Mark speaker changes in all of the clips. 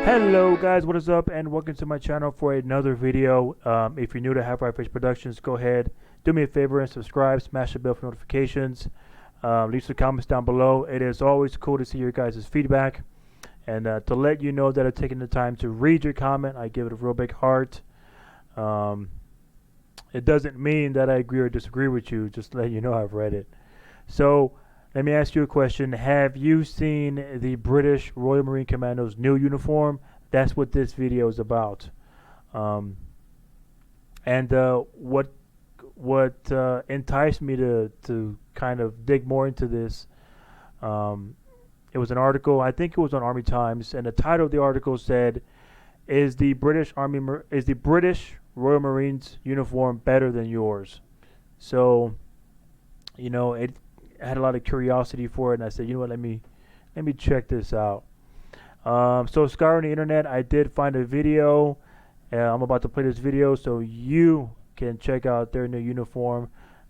Speaker 1: Hello guys, what is up and welcome to my channel for another video. If you're new to Half Right Fish Productions, go ahead, do me a favor and subscribe, smash the bell for notifications, leave some comments down below. It is always cool to see your guys' feedback and to let you know that I've taken the time to read your comment. I give it a real big heart. It doesn't mean that I agree or disagree with you, just to let you know I've read it. So let me ask you a question. Have you seen the British Royal Marine Commando's new uniform? That's what this video is about. And what enticed me to kind of dig more into this, it was an article, I think it was on Army Times, and the title of the article said, is the British Royal Marines uniform better than yours? So, you know, it had a lot of curiosity for it, and I said, you know what, let me check this out. So scouring the internet, I did find a video. I'm about to play this video so you can check out their new uniform.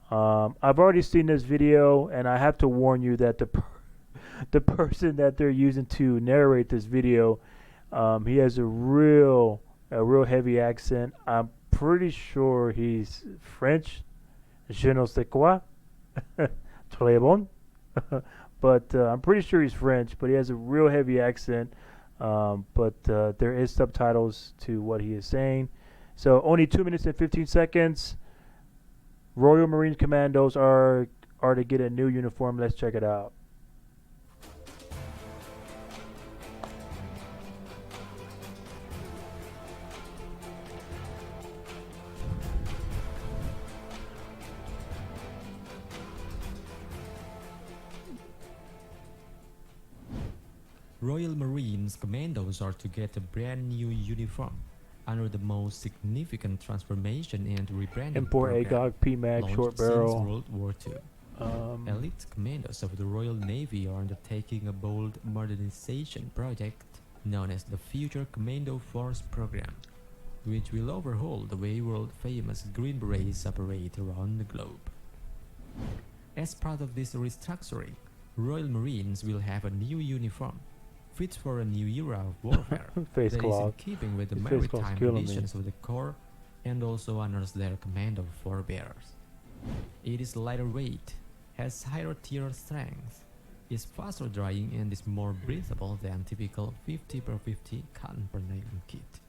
Speaker 1: I've already seen this video, and I have to warn you that the person that they're using to narrate this video, he has a real heavy accent. I'm pretty sure he's French. Je ne sais quoi. Très bon. But I'm pretty sure he's French, but he has a real heavy accent. But there is subtitles to what he is saying. So only 2 minutes and 15 seconds. Royal Marine Commandos are to get a new uniform. Let's check it out.
Speaker 2: Royal Marines Commandos are to get a brand new uniform under the most significant transformation and rebranding
Speaker 1: Import
Speaker 2: program
Speaker 1: AGOG, PMAG, short
Speaker 2: since
Speaker 1: barrel.
Speaker 2: World War II. Elite commandos of the Royal Navy are undertaking a bold modernization project known as the Future Commando Force program, which will overhaul the way world-famous Green Berets operate around the globe. As part of this restructuring, Royal Marines will have a new uniform fit for a new era of warfare
Speaker 1: Face
Speaker 2: that
Speaker 1: cloth.
Speaker 2: is in keeping with the
Speaker 1: His face cloth's
Speaker 2: maritime
Speaker 1: killing me.
Speaker 2: traditions of the Corps and also honors their commando forebears. It is lighter weight, has higher tier strength, is faster drying, and is more breathable than typical 50x50 cotton per nylon kit.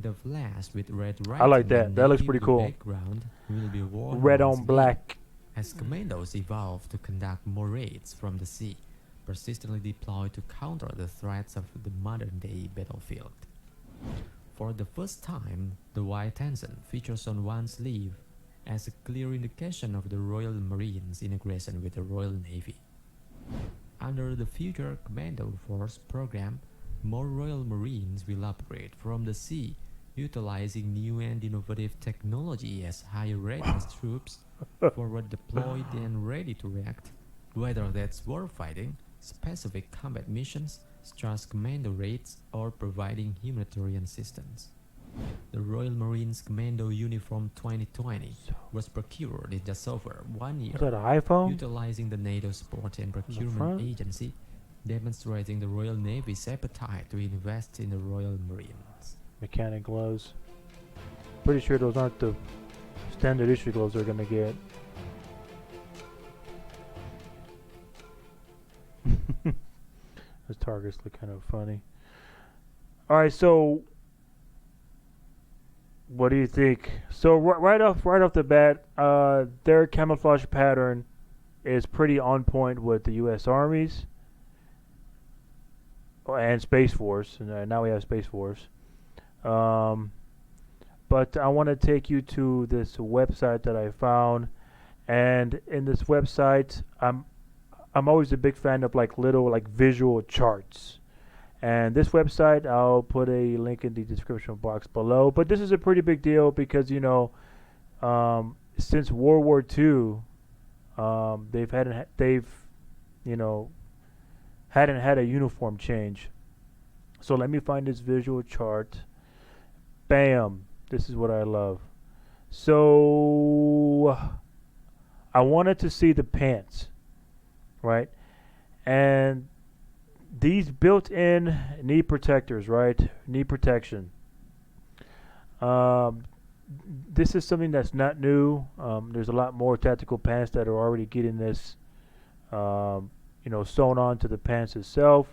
Speaker 2: The flash with red writing
Speaker 1: I like that.
Speaker 2: and
Speaker 1: That looks
Speaker 2: navy
Speaker 1: pretty
Speaker 2: blue
Speaker 1: cool.
Speaker 2: background will be worn
Speaker 1: Red
Speaker 2: once
Speaker 1: on
Speaker 2: daily
Speaker 1: black.
Speaker 2: as commandos evolve to conduct more raids from the sea, persistently deployed to counter the threats of the modern-day battlefield. For the first time, the White Ensign features on one sleeve as a clear indication of the Royal Marines' integration with the Royal Navy. Under the Future Commando Force program, more Royal Marines will operate from the sea, utilizing new and innovative technology as higher readiness troops forward deployed and ready to react, whether that's warfighting, specific combat missions, stress commando raids, or providing humanitarian assistance. The Royal Marines Commando Uniform 2020 was procured in just over 1 year,
Speaker 1: Is that an iPhone?
Speaker 2: utilizing the NATO Support and Procurement
Speaker 1: front?
Speaker 2: Agency, demonstrating the Royal Navy's appetite to invest in the Royal Marines.
Speaker 1: Mechanic gloves. Pretty sure those aren't the standard issue gloves they're gonna get. Those targets look kind of funny. Alright, so what do you think? So right off the bat, their camouflage pattern is pretty on point with the U.S. Army's and Space Force. And now we have Space Force. But I want to take you to this website that I found, and in this website, I'm always a big fan of little visual charts. And this website, I'll put a link in the description box below. But this is a pretty big deal because since World War II, they've hadn't had a uniform change. So let me find this visual chart. Bam! This is what I love. So I wanted to see the pants, right? And these built-in knee protectors, right? Knee protection. Um, this is something that's not new. There's a lot more tactical pants that are already getting this, sewn on to the pants itself.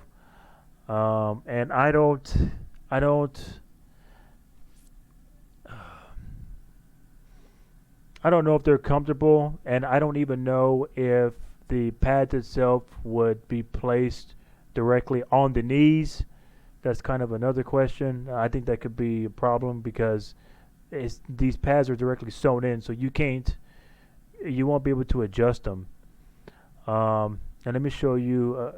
Speaker 1: And I don't, I don't know if they're comfortable, and I don't even know if the pads itself would be placed directly on the knees. That's kind of another question. I think that could be a problem because these pads are directly sewn in, so you won't be able to adjust them. And let me show you.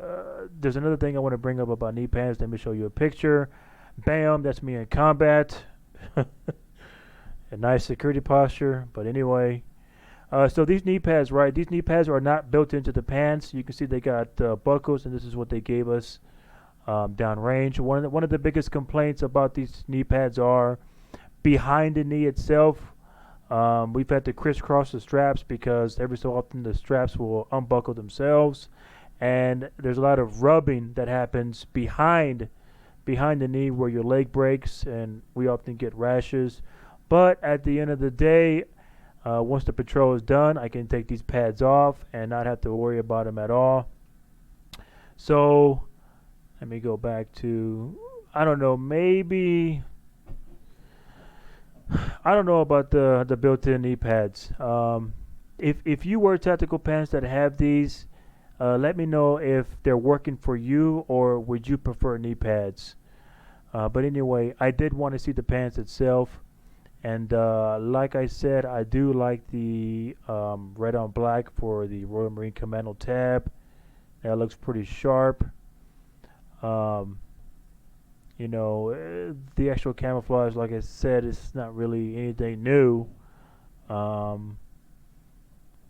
Speaker 1: There's another thing I want to bring up about knee pads. Let me show you a picture. Bam, that's me in combat. A nice security posture. But anyway, so these knee pads, right? These knee pads are not built into the pants. You can see they got buckles, and this is what they gave us downrange. One of the biggest complaints about these knee pads are behind the knee itself. We've had to crisscross the straps because every so often the straps will unbuckle themselves, and there's a lot of rubbing that happens behind the knee where your leg breaks, and we often get rashes. But at the end of the day, once the patrol is done, I can take these pads off and not have to worry about them at all. So let me go back to, I don't know, maybe, I don't know about the built-in knee pads. If you wear tactical pants that have these, let me know if they're working for you or would you prefer knee pads. But anyway, I did want to see the pants itself. And like I said, I do like the red on black for the Royal Marine Commando tab. That looks pretty sharp. The actual camouflage, like I said, is not really anything new. Um,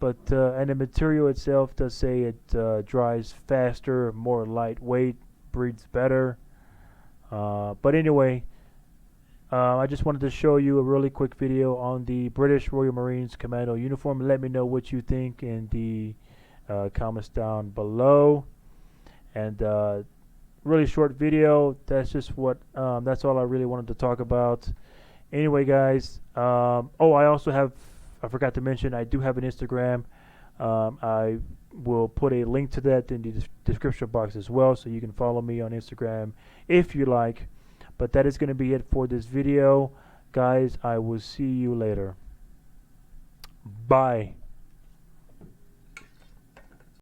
Speaker 1: and the material itself does say it dries faster, more lightweight, breathes better. But anyway, I just wanted to show you a really quick video on the British Royal Marines Commando uniform. Let me know what you think in the comments down below. And really short video. That's just that's all I really wanted to talk about. Anyway, guys. I also I forgot to mention, I do have an Instagram. I will put a link to that in the description box as well, so you can follow me on Instagram if you like. But that is going to be it for this video. Guys, I will see you later. Bye.